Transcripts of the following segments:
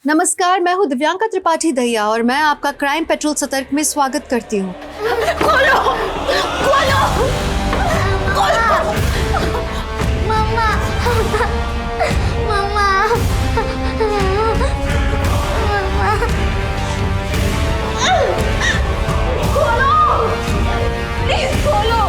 नमस्कार, मैं हूँ दिव्यांका त्रिपाठी दहिया और मैं आपका क्राइम पेट्रोल सतर्क में स्वागत करती हूँ। खोलो, खोलो, खोलो। मम्मा, मम्मा, मम्मा, खोलो, प्लीज खोलो।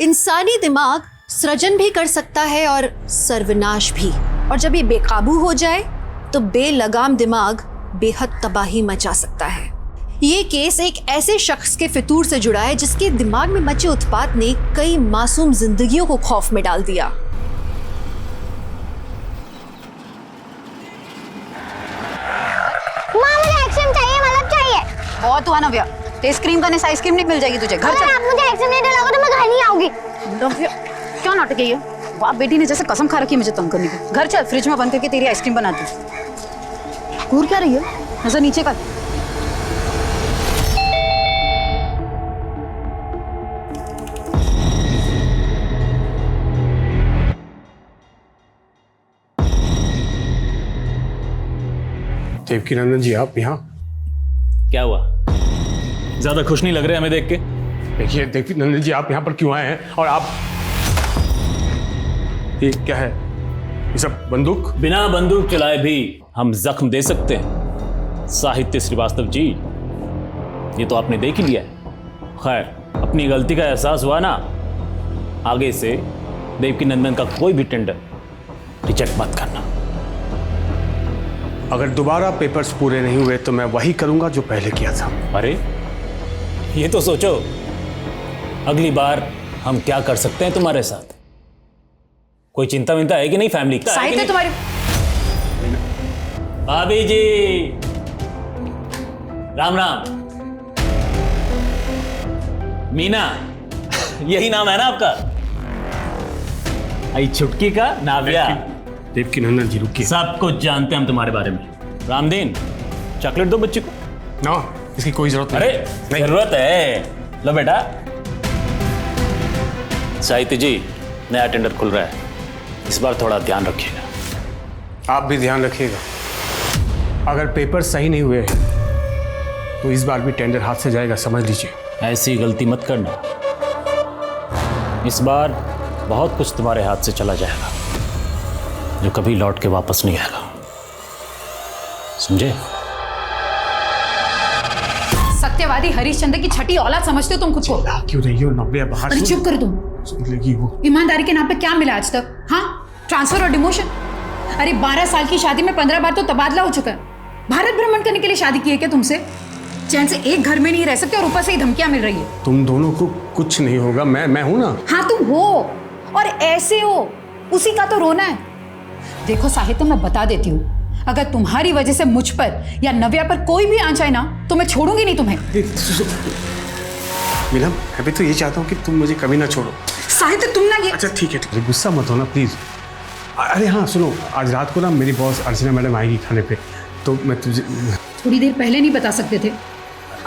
इंसानी दिमाग सृजन भी कर सकता है और सर्वनाश भी, और जब ये बेकाबू हो जाए तो बेलगाम दिमाग बेहद तबाही मचा सकता है। ये केस एक ऐसे शख्स के फितूर से जुड़ा है जिसके दिमाग में मचे उत्पात ने कई मासूम जिंदगियों को खौफ में डाल दिया। माँ मुझे आइसक्रीम चाहिए, मतलब चाहिए। बहुत हुआ नव्या, टेस्ट क्रीम का आइसक्रीम नहीं मिल जाएगी तुझे। घर चल। आप मुझे आइसक्रीम नहीं दिलाओगे तो मैं घर नहीं आऊंगी। नव्या क्या नाटक है ये? बाप बेटी ने जैसे कसम खा रखी है मुझे तंग करने की। घर चल, फ्रिज में बंद करके तेरी आइसक्रीम बनाती हूँ। घूर क्या रही है? नजर नीचे कर। देवकीनंदन जी, आप यहाँ? क्या हुआ? ज्यादा खुश नहीं लग रहे हमें देख के। देखिए देवकीनंदन जी, आप यहाँ पर क्यों आए हैं? और आप ये क्या है? ये सब बंदूक? बिना बंदूक चलाए भी हम जख्म दे सकते हैं साहित्य श्रीवास्तव जी, ये तो आपने देख ही लिया है। खैर, अपनी गलती का एहसास हुआ ना, आगे से देवकीनंदन का कोई भी टेंडर रिजेक्ट मत करना। अगर दोबारा पेपर्स पूरे नहीं हुए तो मैं वही करूंगा जो पहले किया था। अरे ये तो सोचो, अगली बार हम क्या कर सकते हैं तुम्हारे साथ। कोई चिंता विंता है कि नहीं फैमिली का? साहित्य तुम्हारी। भाभी जी, राम राम। मीना, यही नाम है ना आपका? आई छुटकी का नाव्या। देवकीनंदन जी रुकिए। सब कुछ जानते हैं हम तुम्हारे बारे में। रामदीन, चॉकलेट दो बच्चे को। ना, इसकी कोई जरूरत नहीं। अरे जरूरत है, लो बेटा। साहित्य जी, नया टेंडर खुल रहा है, इस बार थोड़ा ध्यान रखिएगा। आप भी ध्यान रखिएगा। अगर पेपर सही नहीं हुए तो इस बार भी टेंडर हाथ से जाएगा, समझ लीजिए। ऐसी गलती मत करना, इस बार बहुत कुछ तुम्हारे हाथ से चला जाएगा जो कभी लौट के वापस नहीं आएगा, समझे? सत्यवादी हरिश्चंद्र की छठी औलाद समझते हो तुम खुद को? क्यों रही हो नव्या? बाहर अरे चुप कर तुम। सुन लेगी वो। ईमानदारी के नाम पे क्या मिला आज तक? हाँ, ट्रांसफर और डिमोशन। अरे 12 साल की शादी में 15 बार तो तबादला हो चुका है। भारत भ्रमण करने के लिए शादी की है क्या तुमसे? चैन से एक घर में नहीं रह सकते और ऊपर से ही धमकियां मिल रही है। तुम दोनों को कुछ नहीं होगा, मैं हूं ना। हाँ तुम हो, और ऐसे हो, उसी का तो रोना है। देखो साहित्य, मैं बता देती हूँ, अगर तुम्हारी वजह से मुझ पर या नव्या पर कोई भी आंच आए ना तो मैं छोड़ूंगी नहीं तुम्हें। मीना, मैं भी तो ये चाहता हूँ कि तुम मुझे कभी ना छोड़ो। साहित्य तुम ना ये। अच्छा ठीक है, गुस्सा मत होना प्लीज। अरे हाँ सुनो, आज रात को ना मेरी बॉस अर्चना मैडम आएगी खाने पे, तो मैं तुझे थोड़ी देर पहले नहीं बता सकते थे?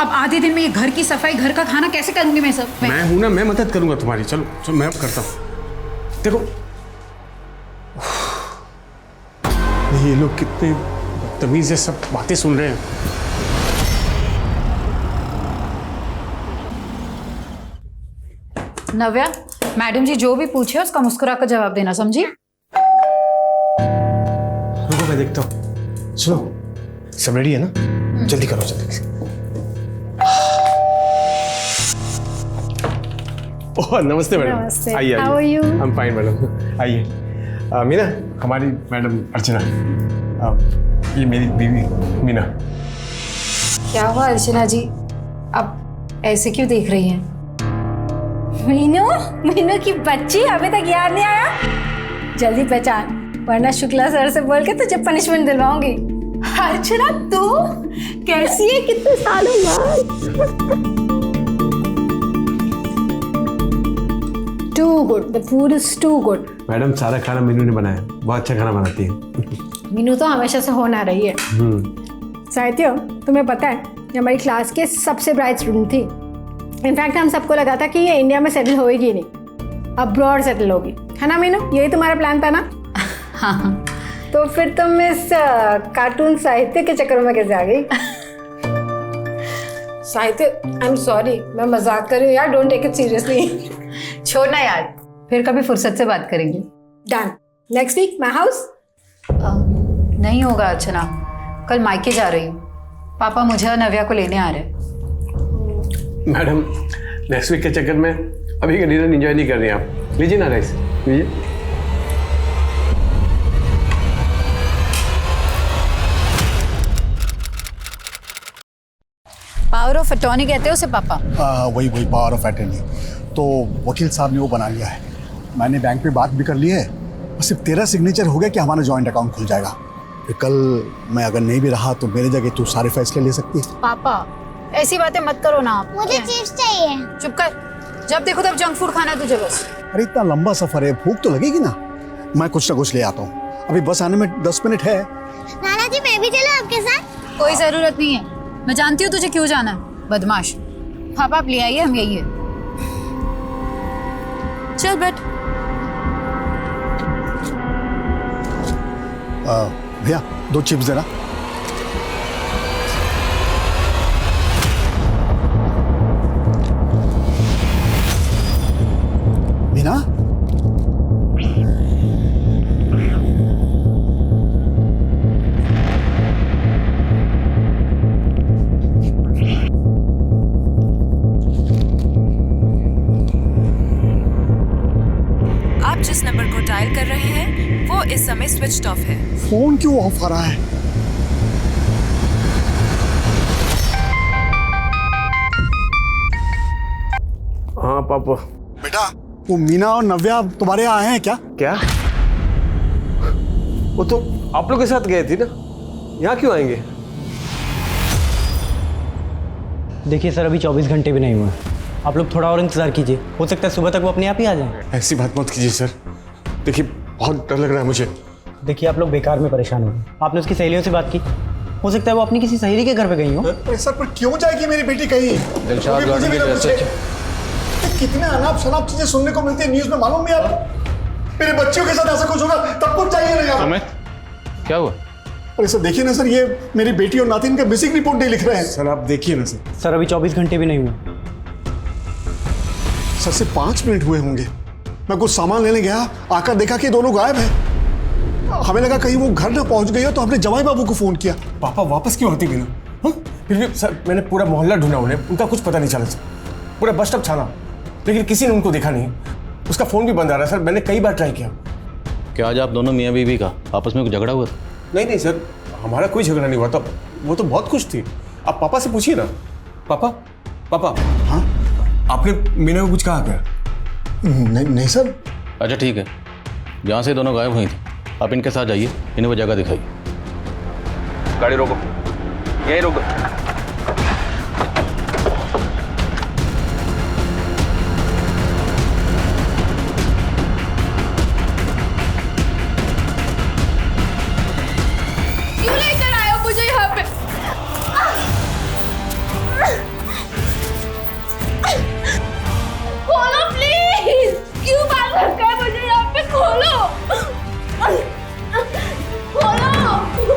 अब आधे दिन में ये घर की सफाई, घर का खाना कैसे करूंगी मैं सब? मैं हूं ना, मैं मदद करूंगा तुम्हारी। चलो मैं अब करता हूँ। देखो ये लोग कितने बदतमीज है, सब बातें सुन रहे हैं। नव्या, मैडम जी जो भी पूछे उसका मुस्कुरा कर जवाब देना, समझी? रुको मैं देखता हूँ। सुनो, सब रेडी है ना? जल्दी करो, जल्दी। ओह नमस्ते मैडम। नमस्ते। आइए How are you? I'm fine madam. आइए। मीना, हमारी मैडम अर्चना। ये मेरी बीवी मीना। क्या हुआ अर्चना जी, अब ऐसे क्यों देख रही हैं? मीनू की बच्ची अभी तक याद नहीं आया? जल्दी पहचान, वरना शुक्ला सर से बोल के तुझे पनिशमेंट दिलवाऊंगी। अर्चना तू कैसी है, कितने सालों बाद? Too good, the food is too good. Madam, सारा खाना मीनू ने बनाया, बहुत अच्छा खाना बनाती है। मीनू तो हमेशा से होना रही है। साहित्य, तुम्हें पता है ये हमारी क्लास के सबसे ब्राइट स्टूडेंट थी। इनफैक्ट हम सबको लगा था कि ये इंडिया में सेटल होएगी नहीं, अब्रॉड सेटल होगी, है ना मीनू? यही तुम्हारा प्लान था ना? हाँ। तो फिर तुम इस कार्टून साहित्य के चक्कर में कैसे आ गई? साहित्य, आई एम सॉरी, मैं मजाक कर रही हूँ यार, डोंट टेक इट सीरियसली। छोड़ना यार, फिर कभी फुर्सत से बात करेंगे। Done. Next week my house? नहीं होगा अर्चना, कल मायके जा रही हूँ। पापा मुझे और नव्या को लेने आ रहे हैं। मैडम, नेक्स्ट वीक के चक्कर में अभी का डिनर एंजॉय नहीं कर रही आप। लीजिए ना राइस, लीजिए। पावर ऑफ अटॉर्नी कहते हो उसे पापा? वही पावर ऑफ अटर्नी। तो वकील साहब ने वो बना लिया है, मैंने बैंक पे बात भी कर ली है, और सिर्फ तेरा सिग्नेचर हो गया कि हमारा जॉइंट अकाउंट खुल जाएगा। फिर कल मैं अगर नहीं भी रहा तो मेरे जगह तू सारे फैसले ले सकती है। पापा ऐसी बातें मत करो ना आप। मुझे चिप्स चाहिए। चुप कर, जब देखो तब जंक फूड खाना है तुझे बस। अरे इतना लंबा सफर है, भूख तो लगेगी ना, मैं कुछ ना कुछ ले आता हूँ। अभी बस आने में 10 मिनट है। नाना जी मैं भी चलूं आपके साथ? कोई जरूरत नहीं है, मैं जानती हूँ तुझे क्यों जाना है, बदमाश। पापा आप ले आइए, हम यही है। चल बैठ। भैया 2 चिप्स देना। मीना, आप जिस नंबर को डायल कर रहे हैं वो इस समय स्विच्ड ऑफ है। फोन क्यों ऑफ आ रहा है? हाँ पापा। बेटा, वो मीना और नव्या तुम्हारे यहाँ आए हैं क्या? क्या? वो तो आप लोग के साथ गए थे ना, यहाँ क्यों आएंगे? देखिए सर, अभी 24 घंटे भी नहीं हुए, आप लोग थोड़ा और इंतजार कीजिए, हो सकता है सुबह तक वो अपने आप ही आ जाएं। ऐसी बात मत कीजिए सर, देखिए बहुत डर लग रहा है मुझे। देखिए आप लोग बेकार में परेशान हो गए, आपने उसकी सहेलियों से बात की, हो सकता है वो अपनी किसी सहेली के घर पे गई हो। अरे सर, पर क्यों जाएगी मेरी बेटी कहीं? दिलशाद गार्डन के रास्ते कितने अनाप शनाप चीजें सुनने को मिलती है न्यूज में, मालूम नहीं आपको? मेरे बच्चियों के साथ ऐसा कुछ होगा तब कुछ चाहिए नहीं आप। क्या हुआ? अरे सर देखिए ना सर, ये मेरी बेटी और नातिन का मिसिंग रिपोर्ट नहीं लिख रहे हैं। सर आप देखिए ना सर। सर अभी 24 घंटे भी नहीं हुए। सर से 5 मिनट हुए होंगे, मैं कुछ सामान लेने गया, आकर देखा कि दोनों गायब हैं। हमें लगा कहीं वो घर ना पहुंच गई हो, तो हमने जवाई बाबू को फोन किया। पापा वापस क्यों आती बिना? हाँ? फिर भी सर मैंने पूरा मोहल्ला ढूंढा उन्हें, उनका कुछ पता नहीं चला सर। पूरा बस स्टॉप छाना, लेकिन किसी ने उनको देखा नहीं। उसका फोन भी बंद आ रहा है सर, मैंने कई बार ट्राई किया। क्या आज आप दोनों मियाँ बीवी का आपस में कुछ झगड़ा हुआ था? नहीं सर, हमारा कोई झगड़ा नहीं हुआ था, वो तो बहुत खुश थी। आप पापा से पूछिए ना। पापा हाँ? आपने मीना को कुछ कहा क्या? नहीं सर। अच्छा ठीक है, जहाँ से दोनों गायब हुई थी आप इनके साथ जाइए, इन्हें वो जगह दिखाइए। गाड़ी रोको, यहीं रोको। क्यों लेकर आए हो मुझे यहाँ पे? खोलो प्लीज, क्यों बांध रखा है मुझे यहाँ पे? खोलो,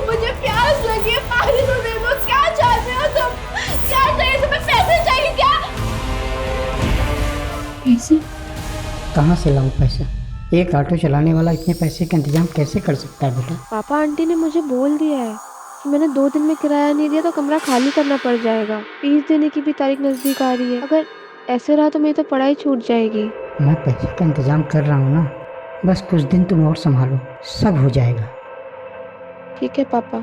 मुझे प्यास लगी है, पानी तो दे दो। क्या चाहते हो तुम? क्या चाहिए तुम्हें? पैसे चाहिए क्या? पैसे कहाँ से लाऊं पैसा? एक ऑटो चलाने वाला इतने पैसे का इंतजाम कैसे कर सकता है बेटा? पापा आंटी ने मुझे बोल दिया है कि मैंने 2 दिन में किराया नहीं दिया तो कमरा खाली करना पड़ जाएगा। फीस देने की भी तारीख नजदीक आ रही है, अगर ऐसे रहा तो मेरी तो पढ़ाई छूट जाएगी। मैं पैसे का इंतजाम कर रहा हूँ ना, बस कुछ दिन तुम और संभालो, सब हो जाएगा। ठीक है पापा।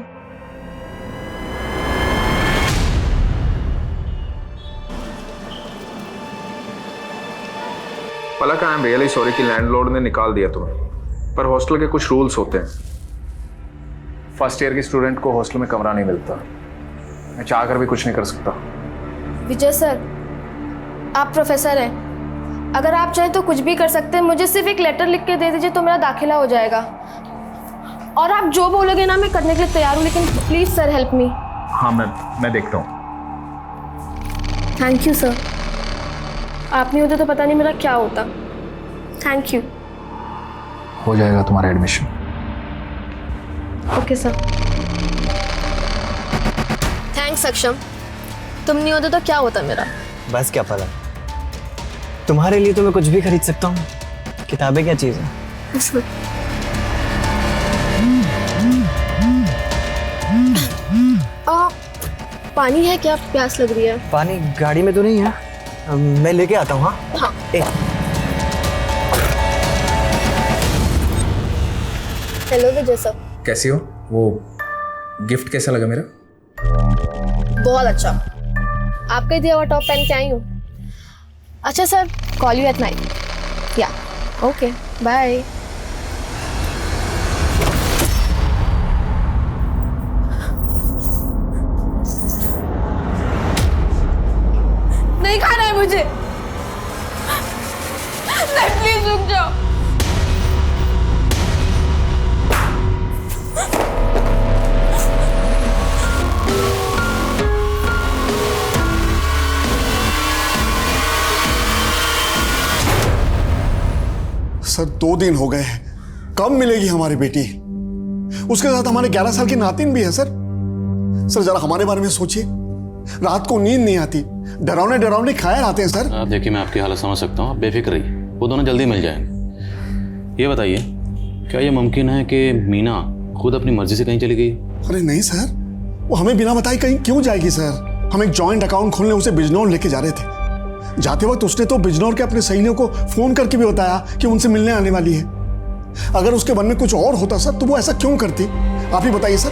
पलक, आई एम रियली सॉरी कि लैंडलॉर्ड ने निकाल दिया तुम्हें, पर हॉस्टल के कुछ रूल्स होते हैं। फर्स्ट ईयर के स्टूडेंट को हॉस्टल में कमरा नहीं मिलता। मैं चाह कर भी कुछ नहीं कर सकता। विजय सर, आप प्रोफेसर हैं, अगर आप चाहें तो कुछ भी कर सकते हैं। मुझे सिर्फ एक लेटर लिख के दे दीजिए तो मेरा दाखिला हो जाएगा, और आप जो बोलोगे ना मैं करने के लिए तैयार हूँ, लेकिन प्लीज सर हेल्प मी। हाँ मैं देखता हूँ। थैंक यू सर, आप नहीं होते तो पता नहीं मेरा क्या होता। Thank you. हो जाएगा तुम्हारा एडमिशन। Okay sir. थैंक्स अक्षम, तुम नहीं होते तो क्या होता मेरा। बस क्या पता, तुम्हारे लिए तो मैं कुछ भी खरीद सकता हूँ, किताबें क्या चीज़ है। पानी है क्या? प्यास लग रही है। पानी गाड़ी में तो नहीं है, मैं लेके आता हूँ। हाँ। हेलो विजय सर। कैसी हो? वो गिफ्ट कैसा लगा मेरा? बहुत अच्छा, आपका दिया हुआ टॉप पहन के आई हूँ। अच्छा sir, call you at night. या ओके, बाय। नहीं खाना है मुझे। नहीं, प्लीज रुक जाओ। सर 2 दिन हो गए हैं, कब मिलेगी हमारी बेटी? उसके साथ हमारे 11 साल की नातिन भी है सर। सर जरा हमारे बारे में सोचिए, रात को नींद नहीं आती, डरावने डरावने ख्याल आते हैं सर। आप देखिए, मैं आपकी हालत समझ सकता हूँ, आप बेफिक्र रहिए, वो दोनों जल्दी मिल जाएंगे। ये बताइए, क्या ये मुमकिन है कि मीना खुद अपनी मर्जी से कहीं चली गई? अरे नहीं सर, वो हमें बिना बताए कहीं क्यों जाएगी सर? हम एक जॉइंट अकाउंट खोलने उसे बिजनौर लेके जा रहे थे। जाते वक्त उसने तो बिजनौर के अपने सहेलियों को फोन करके भी बताया कि उनसे मिलने आने वाली है। अगर उसके मन में कुछ और होता सर तो वो ऐसा क्यों करती? आप ही बताइए सर।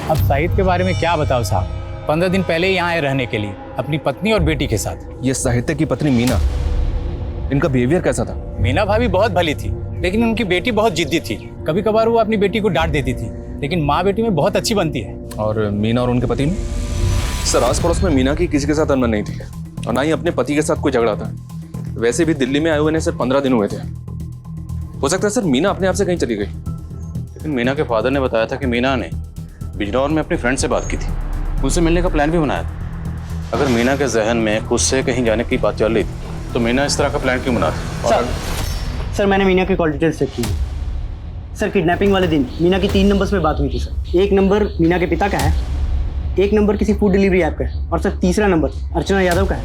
अब साहिद के बारे में क्या बताओ साहब, 15 दिन पहले ही यहाँ आए रहने के लिए अपनी पत्नी और बेटी के साथ। ये साहित्य की पत्नी मीना, इनका बिहेवियर कैसा था? मीना भाभी बहुत भली थी, लेकिन उनकी बेटी बहुत जिद्दी थी। कभी कभार वो अपनी बेटी को डांट देती थी, लेकिन माँ बेटी में बहुत अच्छी बनती है। और मीना और उनके पति में? सर आस पड़ोस में मीना की किसी के साथ अनबन नहीं थी, और ना ही अपने पति के साथ कोई झगड़ा था। वैसे भी दिल्ली में आए हुए सिर्फ 15 दिन हुए थे। हो सकता है सर मीना अपने आप से कहीं चली गई। लेकिन मीना के फादर ने बताया था कि मीना ने बिजनौर में अपनी फ्रेंड से बात की थी, उनसे मिलने का प्लान भी बनाया था। अगर मीना के जहन में खुद से कहीं जाने की बात चल रही थी तो मीना इस तरह का प्लान क्यों बनाती? सर मैंने मीना की कॉल डिटेल्स चेक की। सर किडनैपिंग वाले दिन मीना की 3 नंबर्स पे बात हुई थी सर। एक नंबर मीना के पिता का है, एक नंबर किसी फूड डिलीवरी ऐप का है, और सर तीसरा नंबर अर्चना यादव का है,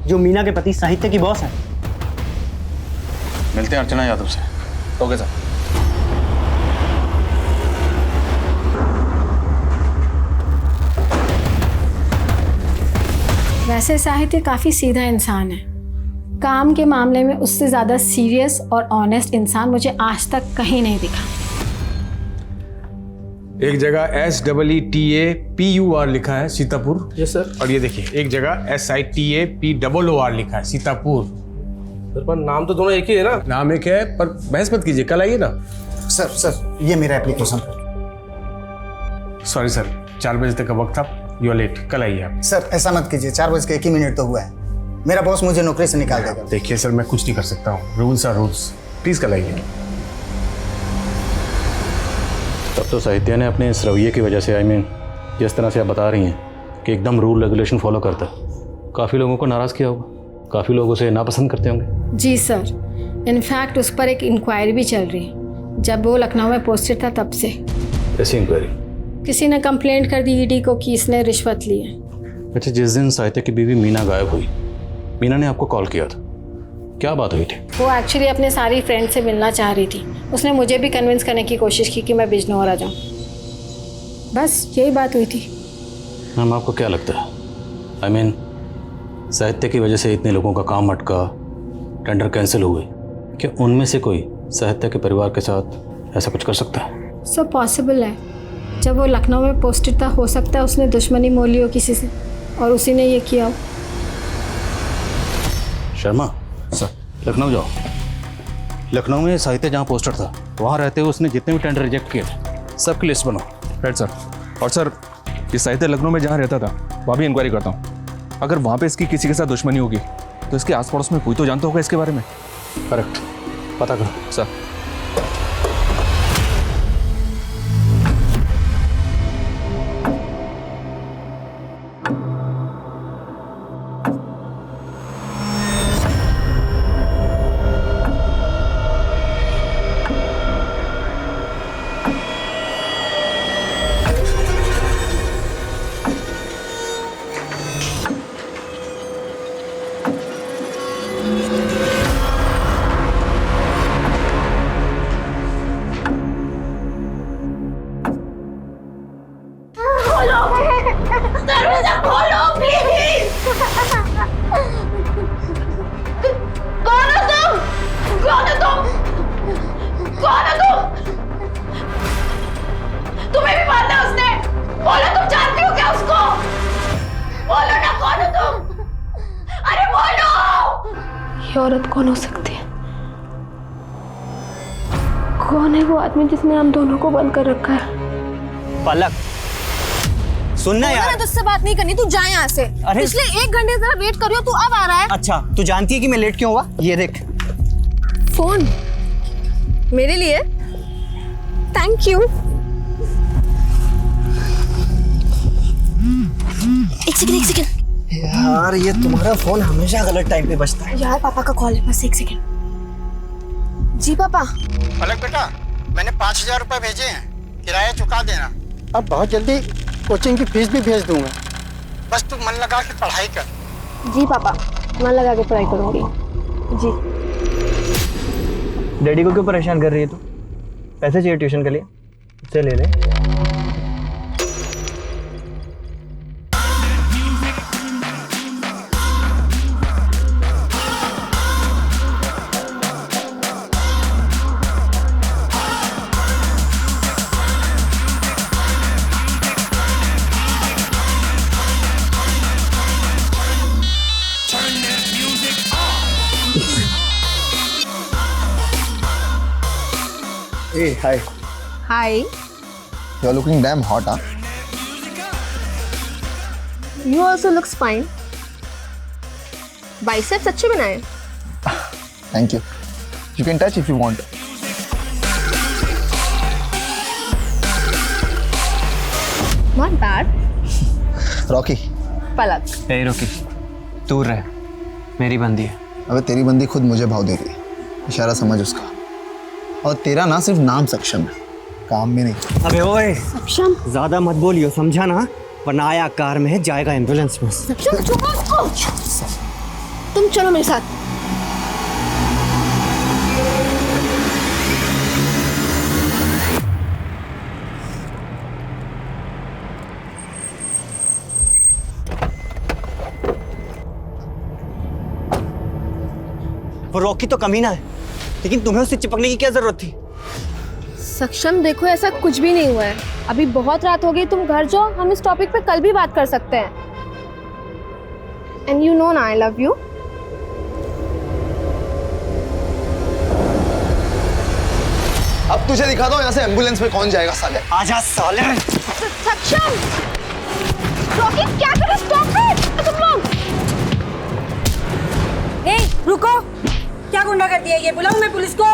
जो मीना के पति साहित्य की बॉस है। मिलते हैं अर्चना यादव से। Okay sir. वैसे साहित्य काफ़ी सीधा इंसान है। काम के मामले में उससे ज़्यादा सीरियस और ऑनेस्ट इंसान मुझे आज तक कहीं नहीं दिखा। एक जगह SEETAPUR लिखा है सीतापुर। Yes sir. और ये देखिए एक जगह SITAPOOR लिखा है सीतापुर। सर पर नाम तो दोनों एक ही है ना? नाम एक है, पर बहस मत कीजिए, कल आइए ना। सर ये मेरा एप्लीकेशन। सॉरी सर, 4 बजे तक का वक्त था, यू आर लेट, कल आइए आप। सर ऐसा मत कीजिए, 4 बज के 1 ही मिनट तो हुआ है, मेरा बॉस मुझे नौकरी से निकाल देगा। देखिए सर, मैं कुछ नहीं कर सकता हूँ, रूल्स आर रूल्स, प्लीज कल आइए। तब तो साहित्य ने अपने इस रवैये की वजह से, जिस तरह से आप बता रही हैं कि एकदम रूल रेगुलेशन फॉलो करता है, काफ़ी लोगों को नाराज़ किया होगा, काफ़ी लोग उसे नापसंद करते होंगे। जी सर, इनफैक्ट उस पर एक इंक्वायरी भी चल रही है। जब वो लखनऊ में पोस्टेड था तब से। ऐसी इंक्वायरी? किसी ने कंप्लेंट कर दी ईडी को कि इसने रिश्वत ली है। अच्छा, जिस दिन साहित्य की बीवी मीना गायब हुई, मीना ने आपको कॉल किया था, क्या बात हुई थी? वो एक्चुअली अपने सारी फ्रेंड से मिलना चाह रही थी। उसने मुझे भी कन्विंस करने की कोशिश की कि मैं बिजनौर आ जाऊँ, बस यही बात हुई थी। मैम आपको क्या लगता है, साहित्य की वजह से इतने लोगों का काम अटका, टेंडर कैंसिल हुए, क्या उनमें से कोई साहित्य के परिवार के साथ ऐसा कुछ कर सकता है? सब पॉसिबल है। जब वो लखनऊ में पोस्टेड था, हो सकता है उसने दुश्मनी मोल ली हो किसी से और उसी ने ये किया हो। शर्मा सर, लखनऊ जाओ। लखनऊ में साहित्य जहाँ पोस्टर था, वहाँ रहते हुए उसने जितने भी टेंडर रिजेक्ट किए थे, सबकी लिस्ट बनाओ। Right sir. और सर ये साहित्य लखनऊ में जहाँ रहता था वहाँ भी इंक्वायरी करता हूँ। अगर वहाँ पे इसकी किसी के साथ दुश्मनी होगी तो इसके आस पड़ोस में कोई तो जानता होगा इसके बारे में। करेक्ट, पता करो सर। दरवाजा खोलो प्लीज। कौन हो तुम? कौन हो तुम? कौन हो तुम? तुम्हें भी मारना है उसने। बोलो, तुम जानती हो क्या उसको? बोलो ना, कौन हो तुम? अरे बोलो। ये औरत कौन हो सकती है? कौन है वो आदमी जिसने हम दोनों को बंद कर रखा है? पलक, सुनना यार। मैंने तुझसे बात नहीं करनी, तू जा यहाँ से। अरे पिछले 1 घंटे से वेट कर रही हूँ, तू अब आ रहा है। अच्छा, तू जानती है कि मैं लेट क्यों हुआ? ये देख फोन मेरे लिए। Thank you. एक सेकंड। यार, ये तुम्हारा फोन हमेशा गलत टाइम पे बजता है। यार पापा का कॉल है, बस 1 सेकंड। जी पापा। पलक बेटा, मैंने 5,000 रुपए भेजे हैं, किराया चुका देना। अब बहुत जल्दी कोचिंग की फीस भी भेज दूंगा, बस तू मन लगा के पढ़ाई कर। जी पापा, मन लगा के पढ़ाई करूंगी। जी। डैडी को क्यों परेशान कर रही है तू? पैसे चाहिए ट्यूशन के लिए, उससे ले ले। Hey, hi. Hi. You're looking damn hot, huh? You also looks fine. Biceps अच्छे बनाए। Thank you. You can touch if you want. Not bad. Rocky. पलक। ए रोकी, दूर रह, मेरी बंदी है। अबे तेरी बंदी खुद मुझे भाव दे रही है, इशारा समझ उसका। और तेरा ना सिर्फ नाम सक्षम है, काम में नहीं। अबे ओए, सक्षम ज्यादा मत बोलियो, समझा ना? वरना आया कार में है, जाएगा एम्बुलेंस में। सक्षम, चुप हो उसको। तुम चलो मेरे साथ। वो रॉकी तो कमीना है, लेकिन तुम्हें उससे चिपकने की क्या जरूरत थी? सक्षम देखो, ऐसा कुछ भी नहीं हुआ है। अभी बहुत रात हो गई, तुम घर जाओ, हम इस टॉपिक पे कल भी बात कर सकते हैं। एंड यू नो ना, आई लव यू। अब तुझे दिखा दो यहाँ से एम्बुलेंस में कौन जाएगा साले। आजा साले। सक्षम, रॉकी क्या कर रहे हो? स्टॉप इट तुम लोग। ए, रुको, क्या गुंडा कर दिया ये? बुलाऊं मैं पुलिस को?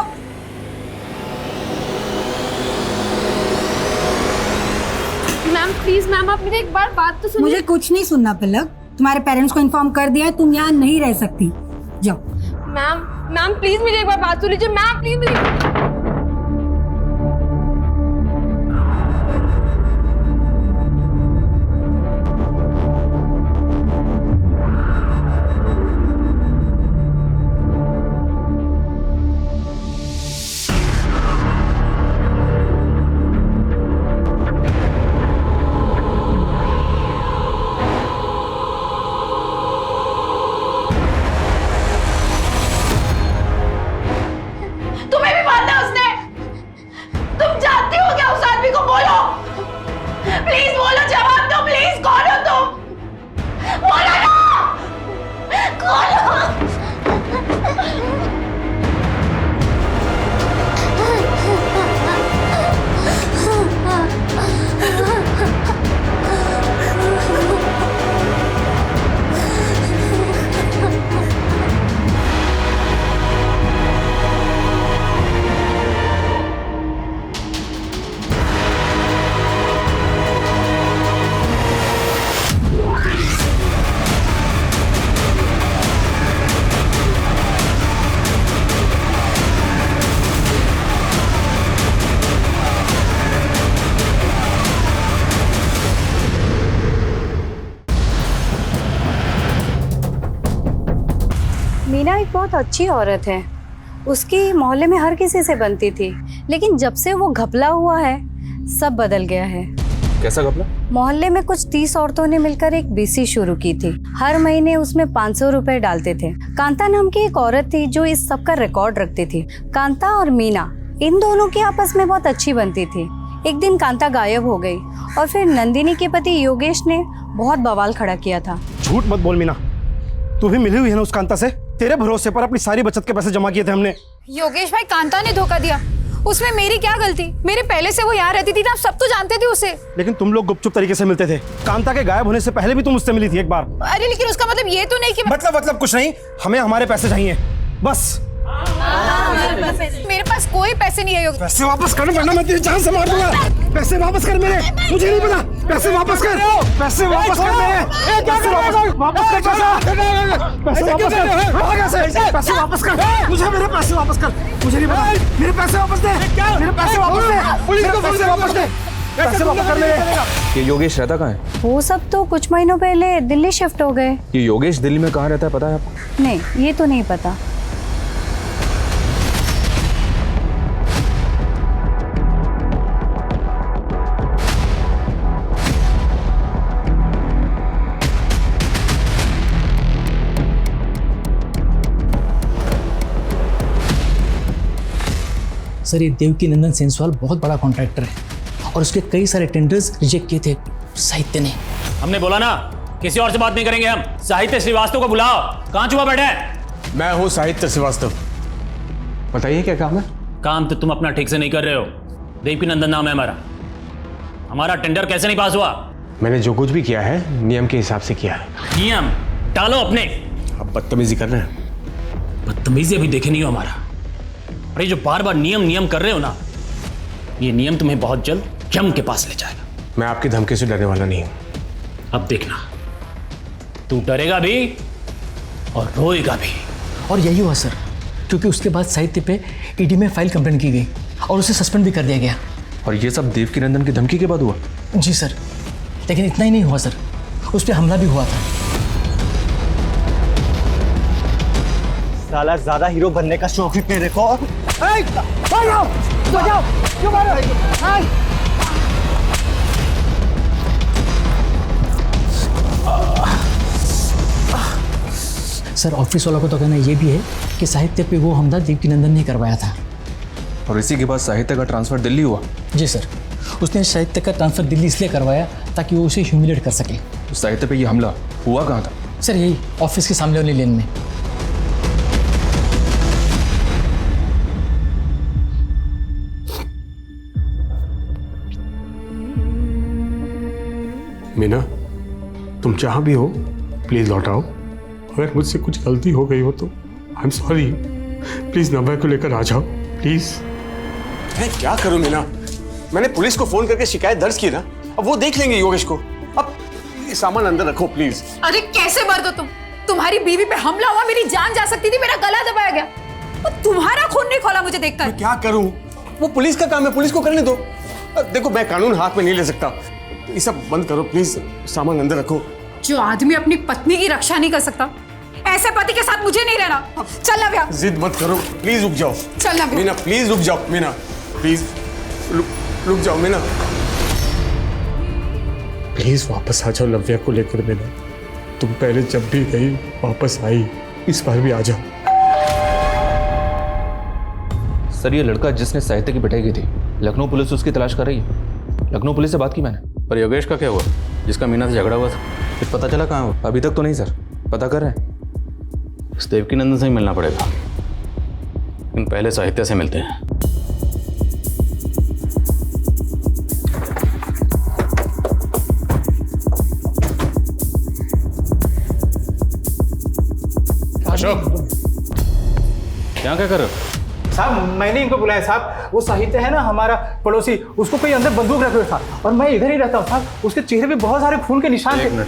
मैम प्लीज, मैम आप मेरी एक बार बात तो सुनिए। मुझे कुछ नहीं सुनना पलक, तुम्हारे पेरेंट्स को इन्फॉर्म कर दिया है, तुम यहाँ नहीं रह सकती, जाओ। मैम प्लीज मेरी एक बार बात सुन लीजिए। मैम प्लीज मेरी। तुम्हें भी मारना मीना एक बहुत अच्छी औरत है, उसकी मोहल्ले में हर किसी से बनती थी, लेकिन जब से वो घपला हुआ है सब बदल गया है। कैसा घपला? मोहल्ले में कुछ 30 औरतों ने मिलकर एक बीसी शुरू की थी। हर महीने उसमें 500 रुपए डालते थे। कांता नाम की एक औरत थी जो इस सब का रिकॉर्ड रखती थी। कांता और मीना इन दोनों की आपस में बहुत अच्छी बनती थी। एक दिन कांता गायब हो गई और फिर नंदिनी के पति योगेश ने बहुत बवाल खड़ा किया था। झूठ मत बोल मीना, तू भी मिली हुई है ना उस कांता से? तेरे भरोसे पर अपनी सारी बचत के पैसे जमा किए थे हमने। योगेश भाई, कांता ने धोखा दिया, उसमें मेरी क्या गलती? मेरे पहले से वो यहाँ रहती थी ना, आप सब तो जानते थे उसे। लेकिन तुम लोग गुपचुप तरीके से मिलते थे। कांता के गायब होने से पहले भी तुम उससे मिली थी एक बार। अरे लेकिन उसका मतलब ये तो नहीं कि मतलब कुछ नहीं, हमें हमारे पैसे चाहिए बस। मेरे पास कोई पैसे नहीं है योगेश। पैसे वापस कर वरना मैं तेरी जान से मार दूंगा। पैसे वापस कर मेरे, मुझे नहीं पता। पैसे वापस कर, पैसे वापस कर मेरे, पैसे वापस कर, पैसे वापस कर, पैसे वापस कर, मुझे मेरे पैसे वापस कर, मुझे नहीं पता। मेरे पैसे वापस दे, मेरे पैसे वापस दे, पुलिस को पैसे वापस दे, पैसे वापस कर मेरे। ये योगेश रहता कहाँ है? वो सब तो कुछ महीनों पहले दिल्ली शिफ्ट हो गए। ये योगेश दिल्ली में कहाँ रहता है पता है आपको? नहीं, ये तो नहीं पता। सर, ये देवकी नंदन सेंसवाल बहुत बड़ा कॉन्ट्रैक्टर है और उसके कई सारे टेंडर्स रिजेक्ट किए थे साहित्य ने। हमने बोला ना किसी और से बात नहीं करेंगे हम। साहित्य श्रीवास्तव को बुलाओ। कहाँ छुपा बैठे हैं? मैं हूँ साहित्य श्रीवास्तव। बताइए क्या काम है? काम तो तुम अपना ठीक से नहीं कर रहे हो। देवकी नंदन नाम है हमारा। हमारा टेंडर कैसे नहीं पास हुआ? मैंने जो कुछ भी किया है नियम के हिसाब से किया है। नियम डालो अपने। अब बदतमीजी कर रहे हैं। बदतमीजी अभी देखे नहीं हो हमारा। अरे जो बार बार नियम नियम कर रहे हो ना, ये नियम तुम्हें बहुत जल्द यम के पास ले जाएगा। मैं आपकी धमकी से डरने वाला नहीं हूं। अब देखना, तू डरेगा भी और रोएगा भी। और यही हुआ सर, क्योंकि उसके बाद साहित्य पे ईडी में फाइल कंप्लेंट की गई और उसे सस्पेंड भी कर दिया गया। और ये सब देवकी नंदन की धमकी के बाद हुआ? जी सर, लेकिन इतना ही नहीं हुआ सर, उस पर हमला भी हुआ था। साला ज्यादा हीरो बनने का शौक है तेरे को। सर, ऑफिस वालों को तो कहना ये भी है कि साहित्य पे वो हमला देवकी नंदन ने करवाया था। और इसी के बाद साहित्य का ट्रांसफर दिल्ली हुआ? जी सर, उसने साहित्य का ट्रांसफर दिल्ली इसलिए करवाया ताकि वो उसे ह्यूमिलेट कर सके। तो साहित्य पे ये हमला हुआ कहाँ था? सर, यही ऑफिस के सामने वाली लेन में। मीना, तुम जहाँ भी हो प्लीज लौट आओ। अगर मुझसे कुछ गलती हो गई हो तो आई एम सॉरी। प्लीज नव्या को लेकर आ जाओ प्लीज। मैं क्या करूं मीना? मैंने पुलिस को फोन करके शिकायत दर्ज की ना, अब वो देख लेंगे योगेश को। अब ये सामान अंदर रखो प्लीज। अरे कैसे मर्द हो तुम? तुम्हारी बीवी पे हमला हुआ, मेरी जान जा सकती थी, मेरा गला दबाया गया और तुम्हारा खून नहीं खोला मुझे देखकर। मैं क्या करूं? वो पुलिस का काम है, पुलिस को करने दो। देखो, मैं कानून हाथ में नहीं ले सकता। ये सब बंद करो प्लीज, सामान अंदर रखो। जो आदमी अपनी पत्नी की रक्षा नहीं कर सकता, ऐसे पति के साथ मुझे नहीं रहना। चल नव्या, जिद मत करो प्लीज, रुक जाओ। चल नव्या। मीना प्लीज रुक जाओ। मीना प्लीज रुक जाओ। मीना प्लीज वापस आ जाओ नव्या को लेकर। मीना, तुम पहले जब भी गई वापस आई, इस बार भी आ जाओ। सर, ये लड़का जिसने साहित्य की पिटाई की थी, लखनऊ पुलिस उसकी तलाश कर रही है। लखनऊ पुलिस से बात की मैंने। पर योगेश का क्या हुआ, जिसका मीना से झगड़ा हुआ था? कुछ पता चला कहाँ हुआ? अभी तक तो नहीं सर, पता कर रहे हैं। इस देवकी नंदन से ही मिलना पड़ेगा, लेकिन पहले साहित्य से मिलते हैं। अशोक, यहाँ क्या कर रहे हो? साहब मैंने इनको बुलाया साहब। वो साहित्य है ना हमारा पड़ोसी, उसको कोई अंदर बंदूक रखे हुए था और मैं इधर ही रहता हूँ साहब। उसके चेहरे पे बहुत सारे खून के निशान थे। एक मिनट,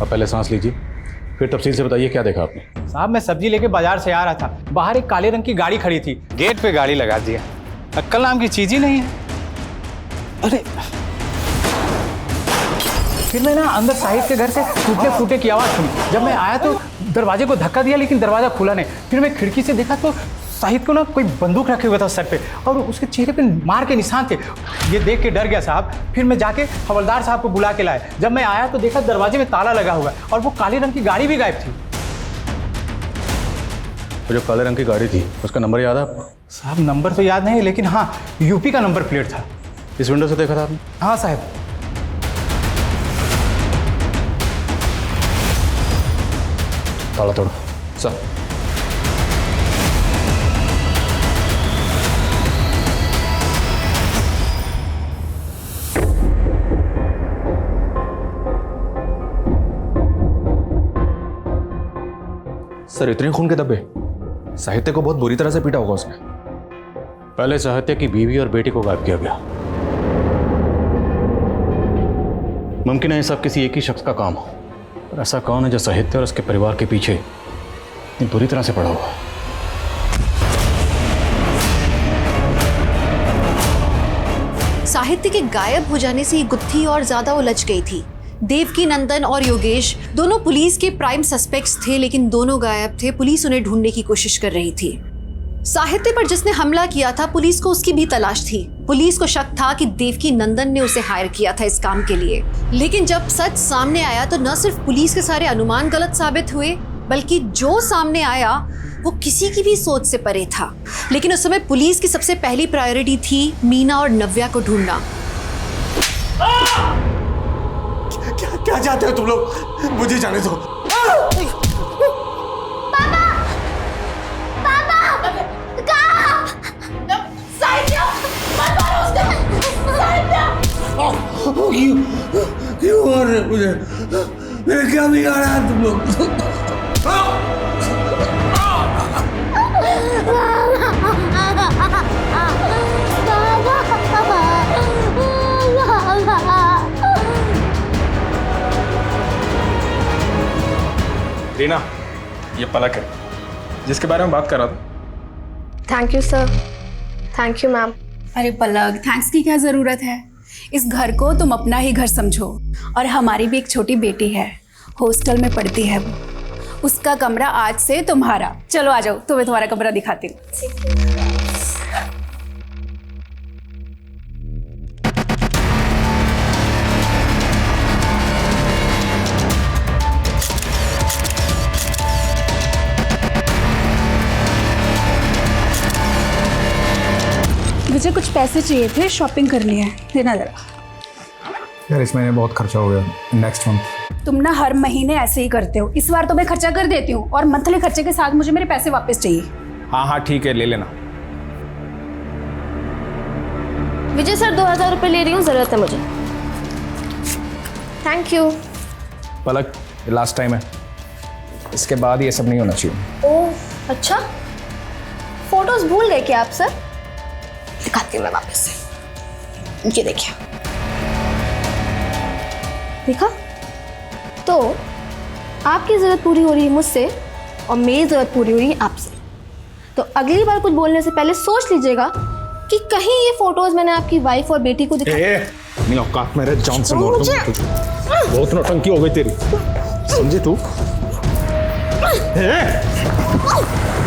अब पहले सांस लीजिए, फिर तफसील से बताइए क्या देखा आपने। साहब, मैं सब्जी लेके बाजार से आ रहा था, बाहर एक काले रंग की गाड़ी खड़ी थी, गेट पे गाड़ी लगा दिया। अक्कल नाम की चीज ही नहीं है। अरे फिर मैं ना अंदर साहिद के घर से टूटने फूटने की आवाज़ सुनी। जब मैं आया तो दरवाजे को धक्का दिया, लेकिन दरवाज़ा खुला नहीं। फिर मैं खिड़की से देखा तो साहिद को ना कोई बंदूक रखे हुआ था सर पे, और उसके चेहरे पे मार के निशान थे। ये देख के डर गया साहब। फिर मैं जाके हवलदार साहब को बुला के लाया। जब मैं आया तो देखा दरवाजे में ताला लगा हुआ है, और वो काले रंग की गाड़ी भी गायब थी। वो जो काले रंग की गाड़ी थी उसका नंबर याद है आपको? साहब नंबर तो याद नहीं, लेकिन हाँ यूपी का नंबर प्लेट था। इस विंडो से देखा था आपने? हाँ साहब। ताला तोड़ो सर। सर इतने खून के धब्बे? साहित्य को बहुत बुरी तरह से पीटा होगा उसने। पहले साहित्य की बीवी और बेटी को गायब किया गया। मुमकिन है ये सब किसी एक ही शख्स का काम हो, पर ऐसा कौन है जो साहित्य और उसके परिवार के पीछे इतनी बुरी तरह से पड़ा हुआ है? साहित्य के गायब हो जाने से ये गुत्थी और ज्यादा उलझ गई थी। देवकी नंदन और योगेश दोनों पुलिस के प्राइम सस्पेक्ट्स थे, लेकिन दोनों गायब थे। पुलिस उन्हें ढूंढने की कोशिश कर रही थी। साहित्य पर जिसने हमला किया था, पुलिस को उसकी भी तलाश थी। पुलिस को शक था कि देवकी नंदन ने उसे हायर किया था इस काम के लिए। लेकिन जब सच सामने आया तो न सिर्फ पुलिस के सारे अनुमान गलत साबित हुए, बल्कि जो सामने आया वो किसी की भी सोच से परे था। लेकिन उस समय पुलिस की सबसे पहली प्रायोरिटी थी मीना और नव्या को ढूंढना। क्या चाहते हो तुम लोग? मुझे जाने दो। क्यों मार रहे मुझे? मेरे क्या बिगाड़ा है तुम लोग? रीना, ये पलक है जिसके बारे में बात कर रहा था। Thank you sir. Thank you ma'am. अरे पलक, थैंक्स की क्या ज़रूरत है? इस घर को तुम अपना ही घर समझो। और हमारी भी एक छोटी बेटी है, हॉस्टल में पढ़ती है वो। उसका कमरा आज से तुम्हारा। चलो आ जाओ, तुम्हें तुम्हारा कमरा दिखाती हूँ। मुझे कुछ पैसे चाहिए थे, शॉपिंग करनी है, देना जरा। यार इस महीने बहुत खर्चा हो गया, नेक्स्ट मंथ। तुम ना हर महीने ऐसे ही करते हो। इस बार तो मैं खर्चा कर देती हूँ, और मंथली खर्चे के साथ मुझे मेरे पैसे वापस चाहिए। हाँ हाँ ठीक है, ले लेना। विजय सर 2000 रुपये ले रही हूँ, ज़रूरत है मुझे। Thank you. Palak, last time है, इसके बाद ये सब नहीं होना चाहिए। ओह अच्छा, फोटोज भूल गए क्या आप सर? दिखाती हूँ मैं वापस से। ये देखिए, देखा? तो आपकी ज़रूरत पूरी हो रही है मुझसे, और मेरी ज़रूरत पूरी हो रही है आपसे। तो अगली बार कुछ बोलने से पहले सोच लीजिएगा कि कहीं ये फोटोज मैंने आपकी वाइफ और बेटी को दिखा। नहीं औकात मेरे जान से मार दूंगा तुझे। बहुत नौटंकी हो गई तेरी, समझे तू?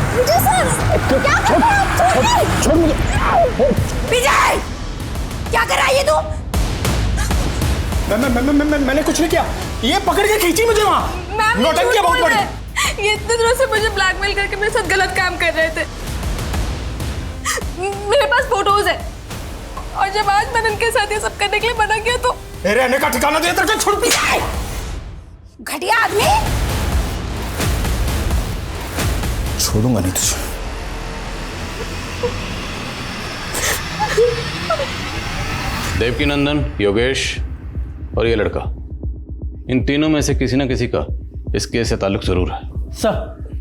विजय सर, क्या कर रहे हैं आप? छोड़ मुझे। विजय, क्या कर रहा है ये तू? मैंने कुछ नहीं किया, ये पकड़ के खींची मुझे वहाँ। नौटंकी बहुत बड़ी। ये इतने दिनों से मुझे ब्लैकमेल करके मेरे साथ गलत काम कर रहे थे। मेरे पास फोटोज है, और जब आज मैंने इनके साथ ये सब करने के लिए मना किया तो रहने का ठिकाना दे, तेरे को छोड़। घटिया आदमी। छोड़ूंगा नहीं तुझे। देवकी नंदन, योगेश और ये लड़का, इन तीनों में से किसी ना किसी का इस केस से ताल्लुक जरूर है। सर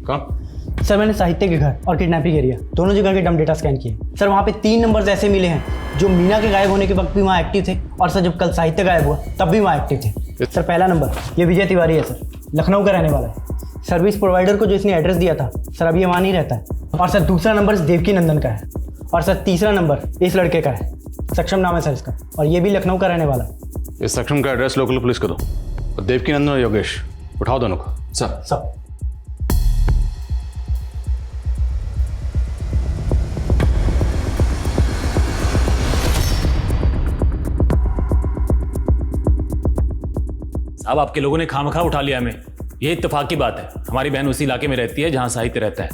कहाँ? सर मैंने साहित्य के घर और किडनैपिंग एरिया दोनों जगह के डम डेटा स्कैन किए। सर वहाँ पे 3 नंबर्स ऐसे मिले हैं जो मीना के गायब होने के वक्त भी वहाँ एक्टिव थे, और सर जब कल साहित्य गायब हुआ तब भी वहाँ एक्टिव थे। सर पहला नंबर ये विजय तिवारी है सर, लखनऊ का रहने वाला है। सर्विस प्रोवाइडर को जो इसने एड्रेस दिया था सर अभी वहाँ नहीं रहता है। और सर दूसरा नंबर देवकी नंदन का है, और सर तीसरा नंबर इस लड़के का है, सक्षम नाम है सर इसका, और ये भी लखनऊ का रहने वाला है। इस सेक्शन का एड्रेस लोकल पुलिस को दो और देवकी नंदन और योगेश उठाओ दोनों को। सर। साहब आपके लोगों ने खामखा उठा लिया हमें। ये इत्तेफाक की बात है, हमारी बहन उसी इलाके में रहती है जहां साहित्य रहता है।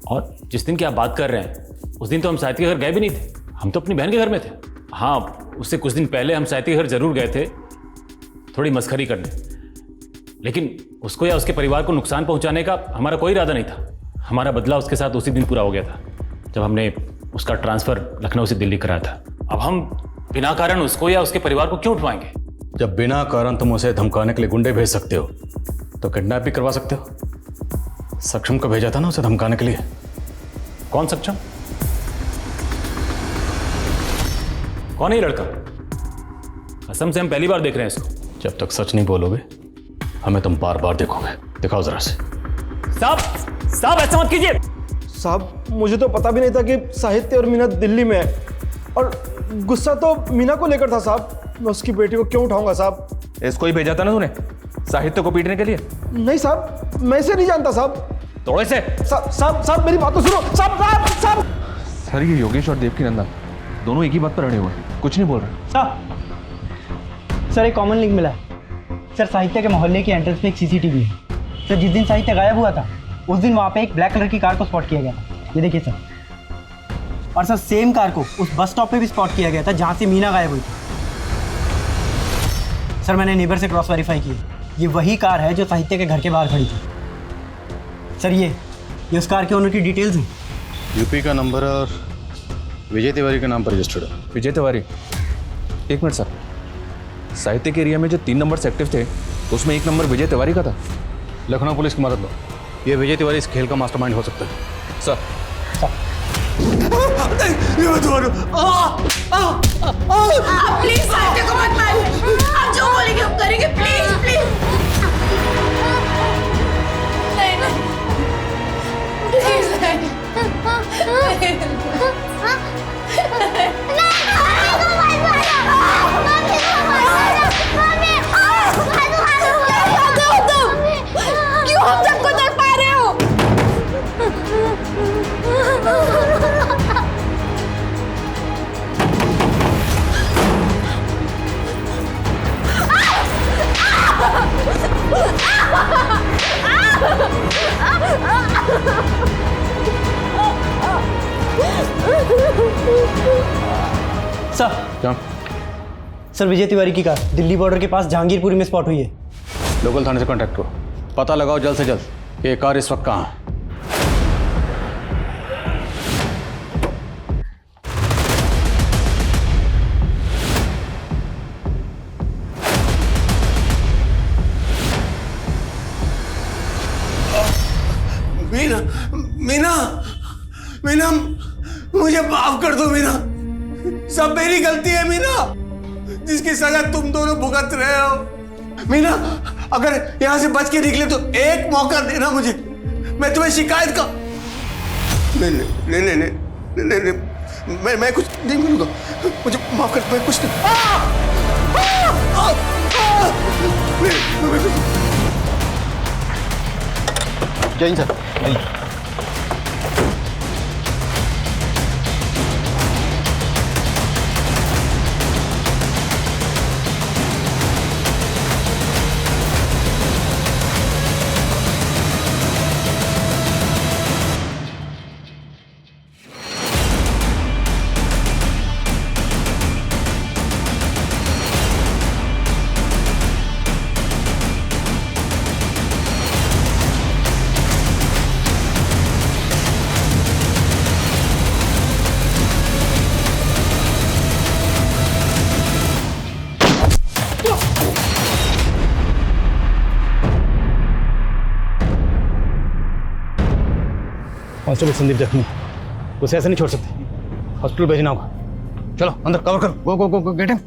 और जिस दिन की आप बात कर रहे हैं उस दिन तो हम साहित्य के घर गए भी नहीं थे, हम तो अपनी बहन के घर में थे। हाँ, उससे कुछ दिन पहले हम साहित्य के घर जरूर गए थे थोड़ी मस्खरी करने, लेकिन उसको या उसके परिवार को नुकसान पहुंचाने का हमारा कोई इरादा नहीं था। हमारा बदला उसके साथ उसी दिन पूरा हो गया था जब हमने उसका ट्रांसफ़र लखनऊ से दिल्ली कराया था। अब हम बिना कारण उसको या उसके परिवार को क्यों उठवाएंगे? जब बिना कारण तुम उसे धमकाने के लिए गुंडे भेज सकते हो तो किडनैप भी करवा सकते हो। सक्षम को भेजा था ना उसे धमकाने के लिए। कौन सक्षम? कौन है ये लड़का? कसम से हम पहली बार देख रहे हैं इसको। जब तक सच नहीं बोलोगे हमें तुम बार बार देखोगे। दिखाओ जरा से। साहब ऐसा मत कीजिए। साहब मुझे तो पता भी नहीं था कि साहित्य और मीना दिल्ली में है, और गुस्सा तो मीना को लेकर था साहब। मैं उसकी बेटी को क्यों उठाऊंगा साहब? इसको ही भेजा था ना तूने साहित्य को पीटने के लिए? नहीं साहब, मैं इसे नहीं जानता साहब। तोड़े से। साहब मेरी बात तो सुनो। साहब सर, ये योगेश और देवकी नंदन दोनों एक ही बात पर अड़े हुए हैं, कुछ नहीं बोल रहे। सर एक कॉमन लिंक मिला है सर। साहित्य के मोहल्ले की एंट्रेंस पे एक सीसीटीवी है सर। जिस दिन साहित्य गायब हुआ था उस दिन वहाँ पे एक ब्लैक कलर की कार को स्पॉट किया गया था। ये देखिए सर। और सर सेम कार को उस बस स्टॉप पे भी स्पॉट किया गया था जहाँ से मीना गायब हुई थी। सर मैंने नेबर से क्रॉस वेरीफाई किया, ये वही कार है जो साहित्य के घर के बाहर खड़ी थी। सर ये उस कार के ओनर की डिटेल्स हैं। यूपी का नंबर और विजय तिवारी के नाम पर रजिस्टर्ड है। विजय तिवारी? एक मिनट सर, साहित्य के एरिया में जो 3 नंबर एक्टिव थे उसमें 1 नंबर विजय तिवारी का था। लखनऊ पुलिस की मदद लो, ये विजय तिवारी इस खेल का मास्टरमाइंड हो सकता है। सर प्लीज साहित्य को मत मारिए। आप जो बोलेंगे हम करेंगे। प्लीज प्लीज नहीं क्यों हम सबको तक पा रहे हो? सर क्या? सर विजय तिवारी की कार दिल्ली बॉर्डर के पास जहांगीरपुरी में स्पॉट हुई है। लोकल थाने से कांटेक्ट करो, पता लगाओ जल्द से जल्द कि ये कार इस वक्त कहाँ है। मीना मीना मीना मुझे माफ कर दो मीना। सब मेरी गलती है मीना, जिसकी सजा तुम दोनों भुगत रहे हो। मीना अगर यहां से बच के निकले तो एक मौका देना मुझे, मैं तुम्हें शिकायत का। नहीं मैं कुछ नहीं बोलूंगा, मुझे माफ कर, मैं कुछ नहीं। जय हिंद सर। कांस्टेबल संदीप जख्मी, उसे ऐसे नहीं छोड़ सकते, हॉस्पिटल भेजना होगा। चलो अंदर कवर करो। गो गो गो गो गेट हिम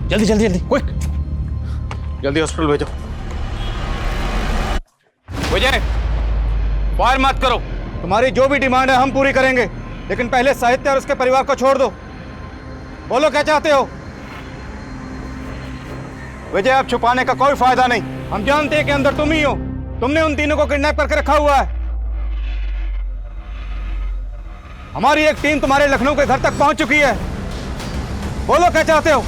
जल्दी जल्दी जल्दी क्विक, जल्दी हॉस्पिटल भेजो। विजय फायर मत करो, तुम्हारी जो भी डिमांड है हम पूरी करेंगे, लेकिन पहले साहित्य और उसके परिवार को छोड़ दो। बोलो क्या चाहते हो? विजय, अब छुपाने का कोई फायदा नहीं। हम जानते हैं कि अंदर तुम ही हो। तुमने उन तीनों को किडनैप करके रखा हुआ है। हमारी एक टीम तुम्हारे लखनऊ के घर तक पहुंच चुकी है। बोलो क्या चाहते हो?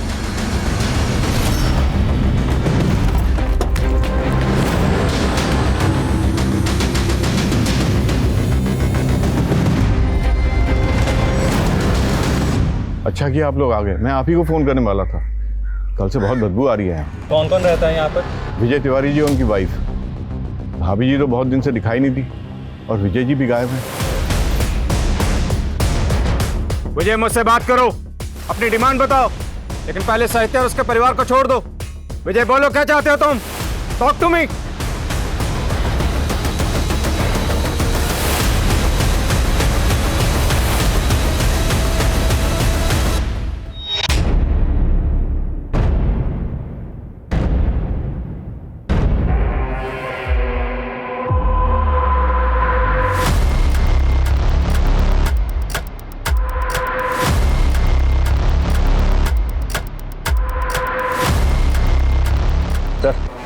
अच्छा किया आप लोग आ गए, मैं आप ही को फोन करने वाला था। कल से बहुत बदबू आ रही है। कौन कौन रहता है यहाँ पर? विजय तिवारी जी, उनकी वाइफ। भाभी जी तो बहुत दिन से दिखाई नहीं थी, और विजय जी भी गायब हैं। विजय, मुझसे बात करो, अपनी डिमांड बताओ, लेकिन पहले साहित्य और उसके परिवार को छोड़ दो। विजय, बोलो क्या चाहते हो तुम? Talk to me.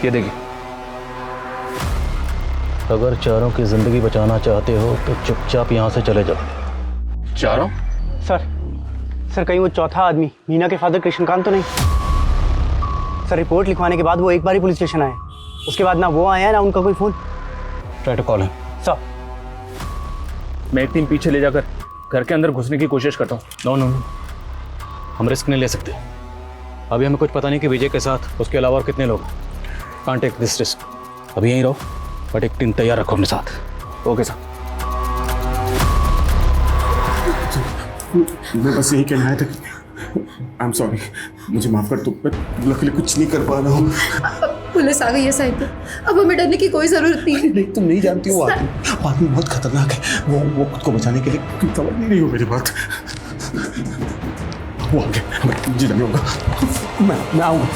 ये देखिए, अगर चारों की जिंदगी बचाना चाहते हो तो चुपचाप यहाँ से चले जाओ। चारों? सर कहीं वो चौथा आदमी मीना के फादर कृष्णकांत तो नहीं? सर रिपोर्ट लिखवाने के बाद वो एक बार ही पुलिस स्टेशन आए, उसके बाद ना वो आया ना उनका कोई phone. Try to call him. Sir मैं एक टीम पीछे ले जाकर घर के अंदर घुसने की कोशिश करता हूँ। नो, हम रिस्क नहीं ले सकते। अभी हमें कुछ पता नहीं कि विजय के साथ उसके अलावा और कितने लोग। Can't take this risk. अभी यहीं रहो, बट एक टीम तैयार रखो अपने साथ। Okay sir. मैं बस यही कहना है आई एम सॉरी, मुझे माफ कर दो, मैं लकीली कुछ नहीं कर पा रहा हूँ। पुलिस आ गई है साहित्य, अब हमें डरने की कोई जरूरत नहीं। नहीं, तुम नहीं जानती हो, आदमी बहुत खतरनाक है। वो खुद को बचाने के लिए समझ नहीं रही हो मेरी बात। वो आ गया, मैं जी नहीं होगा, मैं आऊँगा।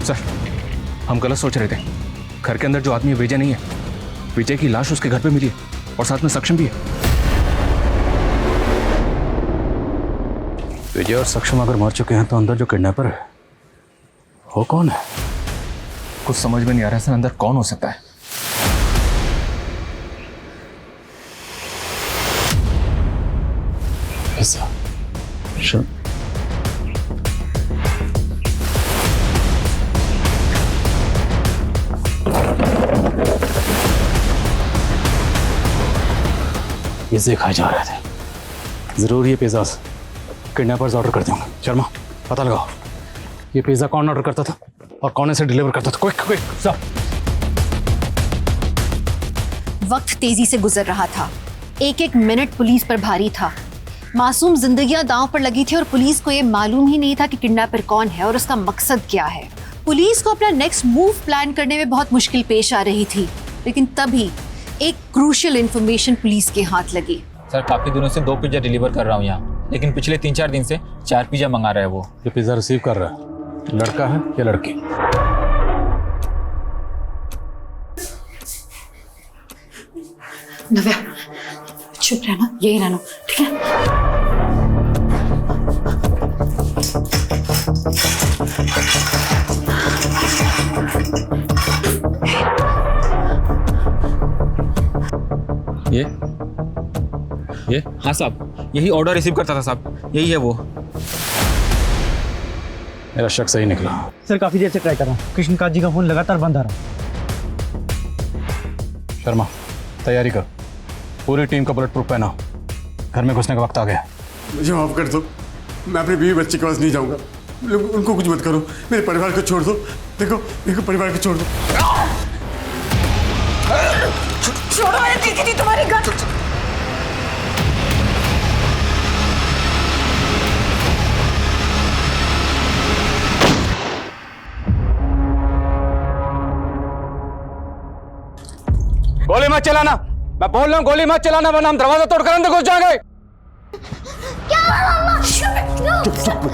सर, हम गलत सोच रहे थे। घर के अंदर जो आदमी विजय नहीं है, विजय की लाश उसके घर पे मिली है, और साथ में सक्षम भी है। विजय और सक्षम अगर मर चुके हैं तो अंदर जो किडनैपर है वो कौन है? कुछ समझ में नहीं आ रहा सर, अंदर कौन हो सकता है? ऐसा sure. पिज़्ज़े खाए जा रहे थे। जरूर ये पिज़्ज़ा किडनैपर्स ऑर्डर करते होंगे। शर्मा, पता लगाओ ये पिज़्ज़ा कौन ऑर्डर करता था और कौन इसे डिलीवर करता था। क्विक सब। वक्त तेजी से गुजर रहा था, एक एक मिनट पुलिस पर भारी था। मासूम जिंदगियां दांव पर लगी थी और पुलिस को यह मालूम ही नहीं था कि किडनैपर कौन है और उसका मकसद क्या है। पुलिस को अपना नेक्स्ट मूव प्लान करने में बहुत मुश्किल पेश आ रही थी, लेकिन तभी एक क्रूशियल इंफॉर्मेशन पुलिस के हाथ लगी। सर, काफी दिनों से 2 पिज्जा डिलीवर कर रहा हूँ यहाँ, लेकिन पिछले 3-4 दिन से 4 पिज्जा मंगा रहा है वो। ये पिज़्ज़ा रिसीव कर रहा है लड़का है या लड़की? नव्या, चुप रहना, यही रहना, ठीक है? ये हाँ साहब, यही ऑर्डर रिसीव करता था साहब, यही है वो। मेरा शक सही निकला। सर काफी देर से ट्राई कर रहा हूँ, कृष्णकांत जी का फोन लगातार बंद आ रहा है। शर्मा, तैयारी कर, पूरी टीम का बुलेट प्रूफ पहना, घर में घुसने का वक्त आ गया। मुझे माफ कर दो, मैं अपने बीवी बच्चे के पास नहीं जाऊंगा। उनको कुछ मत करो, मेरे परिवार को छोड़ दो। देखो परिवार को छोड़ दो। छोड़ो, मैंने देखी थी तुम्हारी गन। गोली मत चलाना, मैं बोल रहा हूँ गोली मत चलाना, वरना हम दरवाजा तोड़कर अंदर घुस जाएंगे।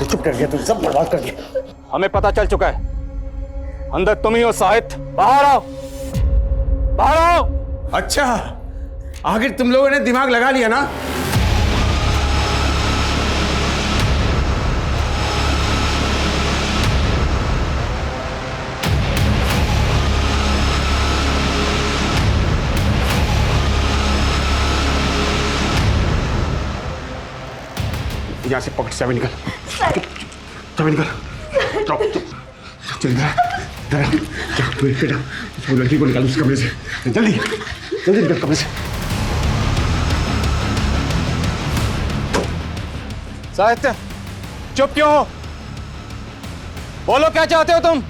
चुप कर गया, तुम सब बर्बाद कर दिया। हमें पता चल चुका है, अंदर तुम ही हो साहित्य। बाहर आओ। बाहर आओ। अच्छा, आखिर तुम लोगों ने दिमाग लगा लिया ना? यहाँ से पॉकेट से चाबी निकल, चाबी निकल, चल बेटा, लड़की को निकाल उस कमरे से, जल्दी जल्दी निकल कमरे से। साहित्य, चुप क्यों हो? बोलो क्या चाहते हो तुम?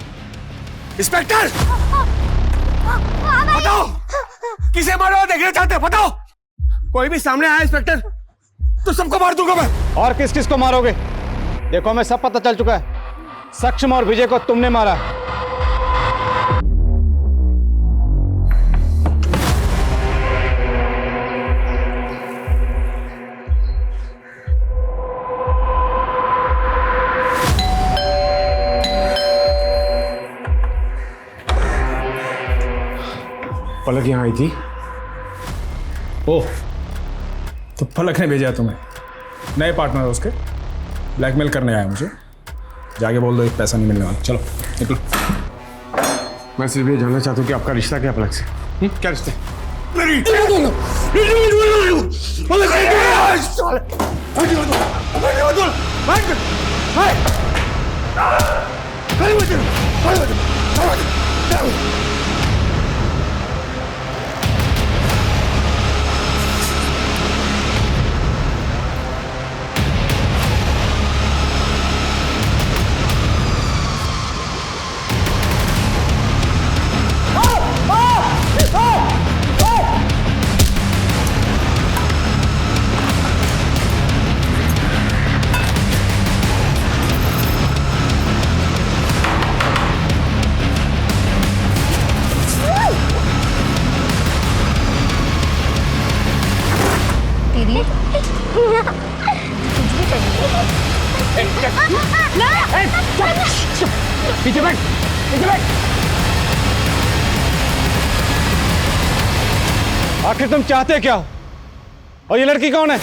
इंस्पेक्टर, बताओ किसे मारो देखना चाहते हो? बताओ। कोई भी सामने आया इंस्पेक्टर तो सबको मार दूंगा मैं। और किस किस को मारोगे? देखो मैं सब पता चल चुका है। सक्षम और विजय को तुमने मारा। पलक यहां आई थी। ओह, तो पलक ने भेजा तुम्हें? नए पार्टनर है उसके, ब्लैकमेल करने आया मुझे। जाके बोल दो एक पैसा नहीं मिलने वाला। चलो निकलो। मैं सिर्फ ये जानना चाहता हूँ कि आपका रिश्ता क्या पलक से? क्या रिश्ता? पीछे बैठ, पीछे बैठ। आखिर तुम चाहते क्या हो? और ये लड़की कौन है?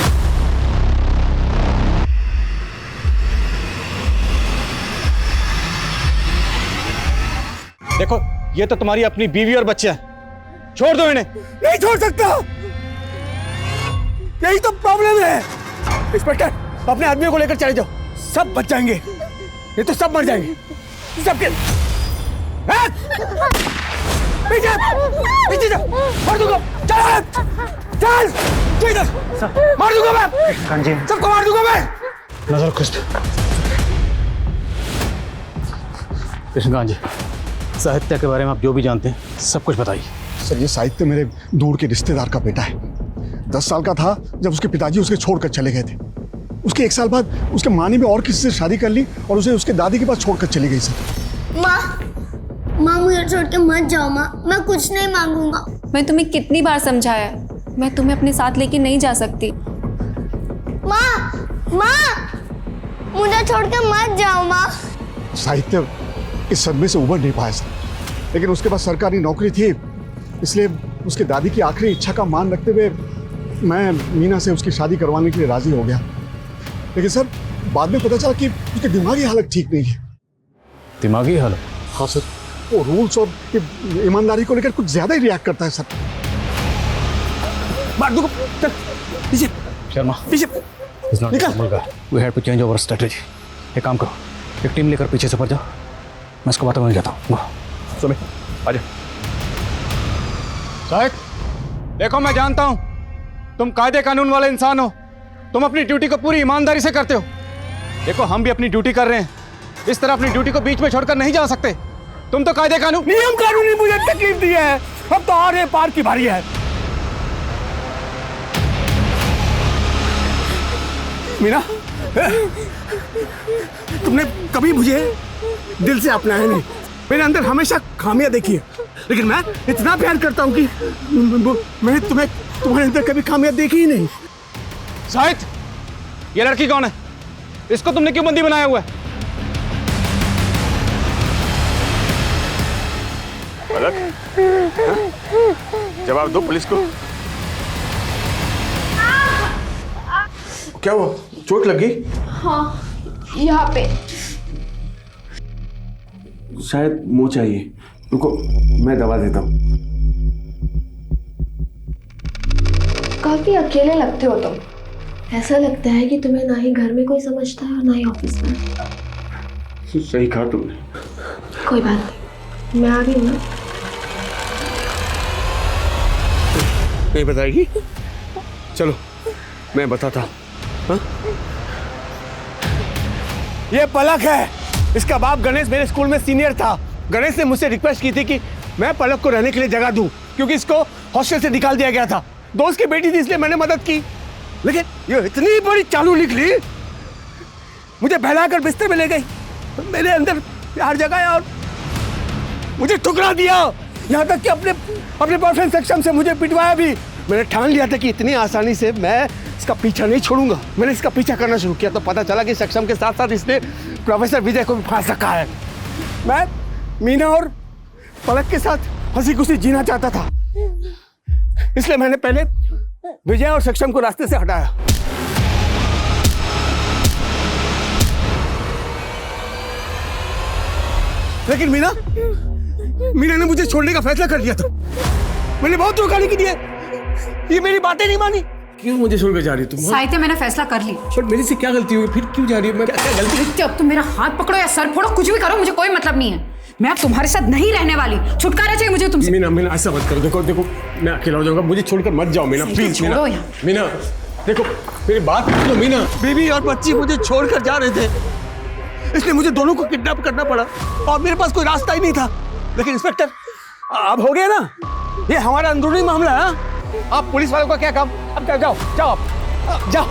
देखो ये तो तुम्हारी अपनी बीवी और बच्चे हैं। छोड़ दो इन्हें। नहीं छोड़ सकता, यही तो प्रॉब्लम है। इंस्पेक्टर, अपने आदमियों को लेकर चले जाओ, सब बच जाएंगे। ये तो सब मर जाएंगे, सबके। पीछे पीछे जाओ, मार दूंगा। चल चल, तू इधर, मार दूंगा मैं, सबको मार दूंगा मैं। नजर खुश। कृष्णकांत जी, साहित्य के बारे में आप जो भी जानते हैं सब कुछ बताइए। सर, ये साहित्य मेरे दूर के रिश्तेदार का बेटा है। 10 साल का था जब उसके पिताजी उसे छोड़कर चले गए थे। उसके 1 साल बाद उसके माँ ने भी और किसी से शादी कर ली और उसे उसके दादी के पास छोड़कर चली गई। सर माँ मुझे छोड़ के मत जाओ माँ, मैं कुछ नहीं मांगूंगा। मैं तुम्हें कितनी बार समझाया, मैं तुम्हें अपने साथ लेके नहीं जा सकती। माँ मुझे छोड़ के मत जाओ माँ। साहित्य इस सदमे से उबर नहीं पाया सर, लेकिन उसके पास सरकारी नौकरी थी, इसलिए उसके दादी की आखिरी इच्छा का मान रखते हुए मैं मीना से उसकी शादी करवाने के लिए राजी हो गया। लेकिन सर बाद में पता चला कि उसकी दिमागी हालत ठीक नहीं है। दिमागी हालत? हाँ सर, वो रूल्स और ईमानदारी को लेकर कुछ ज्यादा ही रिएक्ट करता है सर। चल पीछे शर्मा, पीछे निकल। We have to change over strategy. एक काम करो, एक टीम लेकर पीछे से पड़ जाओ, मैं इसको बातों में जाता हूँ। सुमित आजा। शायद देखो मैं जानता हूं तुम कायदे कानून वाले इंसान हो, तुम अपनी ड्यूटी को पूरी ईमानदारी से करते हो। देखो हम भी अपनी ड्यूटी कर रहे हैं, इस तरह अपनी ड्यूटी को बीच में छोड़कर नहीं जा सकते। तुम तो कायदे कानून नियम कानून ने मुझे तकलीफ दी है, अब तो आगे पार की बारी है। मीना, तुमने कभी मुझे दिल से अपनाया नहीं। मेरे अंदर हमेशा खामियां देखी है, लेकिन मैं इतना प्यार करता हूं कि मैंने तुम्हारे अंदर कभी खामियां देखी ही नहीं। शाहिद, ये लड़की कौन है? इसको तुमने क्यों बंदी बनाया हुआ है? पलक? जवाब दो पुलिस को। क्या हुआ, चोट लगी? हाँ, यहाँ पे। शायद मुंह चाहिए, रुको मैं दवा देता हूँ। काफी अकेले लगते हो तुम। ऐसा लगता है कि तुम्हें ना ही घर में कोई समझता है और ना ही ऑफिस में। सही कहा तुमने। कोई बात नहीं, मैं आ गई हूँ ना। नहीं बताएगी? चलो मैं बताता हूँ। हाँ? ये पलक है, इसका बाप गणेश मेरे स्कूल में सीनियर था। गणेश ने मुझसे रिक्वेस्ट की थी कि मैं पलक को रहने के लिए जगह दूं, क्योंकि इसको हॉस्टल से निकाल दिया गया था। दोस्त की बेटी थी इसलिए मैंने मदद की, लेकिन ये इतनी बड़ी चालू निकली, मुझे बहलाकर बिस्तर में ले गई, मेरे अंदर प्यार जगाया और मुझे ठुकरा दिया। यहाँ तक कि अपने बॉयफ्रेंड सक्षम से मुझे पिटवाया भी। मैंने ठान लिया था कि इतनी आसानी से मैं इसका पीछा नहीं छोड़ूंगा। मैंने इसका पीछा करना शुरू किया तो पता चला कि सक्षम के साथ साथ इसने प्रोफेसर विजय को भी फांस रखा है। मैं मीना और पलक के साथ हंसी खुशी जीना चाहता था, इसलिए मैंने पहले विजय और सक्षम को रास्ते से हटाया। लेकिन मीना ने मुझे छोड़ने का फैसला कर लिया था। मैंने बहुत रोकाने की दी है, ये मेरी बातें नहीं मानी। क्यों मुझे छोड़कर जा रही तुम? साहित्य, मैंने फैसला कर ली। पर मेरी से क्या गलती हुई, फिर क्यों जा रही है? मैं क्या गलती? अब तुम मेरा हाथ पकड़ो या सर फोड़ो, कुछ भी करो, मुझे कोई मतलब नहीं है। मैं अब तुम्हारे साथ नहीं रहने वाली। छुटकारा चाहिए मुझे तुमसे। मीना ऐसा मत करो। देखो मैं अकेला हो जाऊंगा, मुझे छोड़कर मत जाओ मीना, प्लीज। मीना देखो मेरी बात सुनो। मीना, बीवी और बच्ची मुझे छोड़कर जा रहे थे, इसलिए मुझे दोनों को किडनैप करना पड़ा और मेरे पास कोई रास्ता ही नहीं था। लेकिन इंस्पेक्टर, अब हो गया ना, ये हमारा अंदरूनी मामला है। आप पुलिस वालों का क्या काम? अब क्या, जाओ आप जाओ।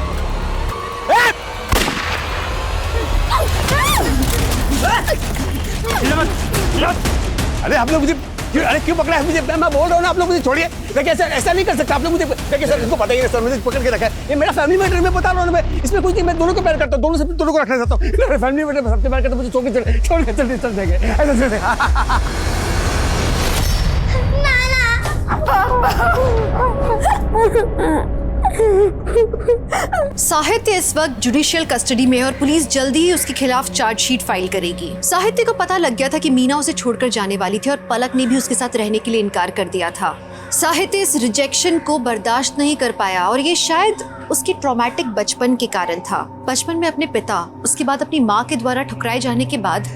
अरे आप लोग मुझे क्यों पकड़ा है? मुझे, मैं बोल रहा हूँ ना, आप लोग मुझे छोड़िए। देखिए ऐसा नहीं कर सकता आप लोग। मुझे देखिए सर, इसको पता ही नहीं सर, मुझे पकड़ के रखा है। ये मेरा फैमिली मैटर, मैं बता रहा हूँ ना, मैं इसमें कुछ नहीं। मैं दोनों को प्यार करता हूँ, दोनों को रखना चाहता हूँ। फैमिली मैटर में सबसे प्यार करता हूँ, मुझे छोड़ के चल जाएंगे ऐसे। साहित्य इस वक्त जुडिशियल कस्टडी में है और पुलिस जल्दी ही उसके खिलाफ चार्जशीट फाइल करेगी। साहित्य को पता लग गया था कि मीना उसे छोड़कर जाने वाली थी और पलक ने भी उसके साथ रहने के लिए इनकार कर दिया था। साहित्य इस रिजेक्शन को बर्दाश्त नहीं कर पाया और ये शायद उसके ट्रॉमेटिक बचपन के कारण था। बचपन में अपने पिता, उसके बाद अपनी माँ के द्वारा ठुकराए जाने के बाद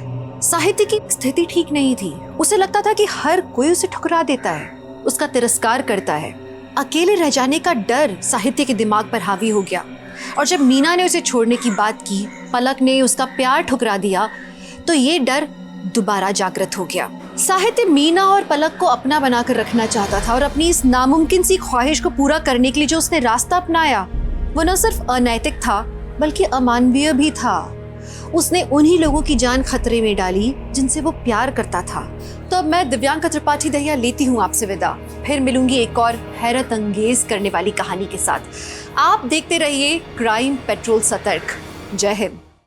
साहित्य की स्थिति ठीक नहीं थी। उसे लगता था कि हर कोई उसे ठुकरा देता है, उसका तिरस्कार करता है। अकेले रह जाने का डर साहित्य के दिमाग पर हावी हो गया और जब मीना ने उसे छोड़ने की बात की, पलक ने उसका प्यार ठुकरा दिया, तो ये डर दोबारा जागृत हो गया। साहित्य मीना और पलक को अपना बनाकर रखना चाहता था और अपनी इस नामुमकिन सी ख्वाहिश को पूरा करने के लिए जो उसने रास्ता अपनाया वो न सिर्फ अनैतिक था बल्कि अमानवीय भी था। उसने उन्हीं लोगों की जान खतरे में डाली जिनसे वो प्यार करता था। तो अब मैं दिव्यांका त्रिपाठी दहिया लेती हूँ आपसे विदा। फिर मिलूंगी एक और हैरत अंगेज करने वाली कहानी के साथ। आप देखते रहिए क्राइम पेट्रोल सतर्क। जय हिंद।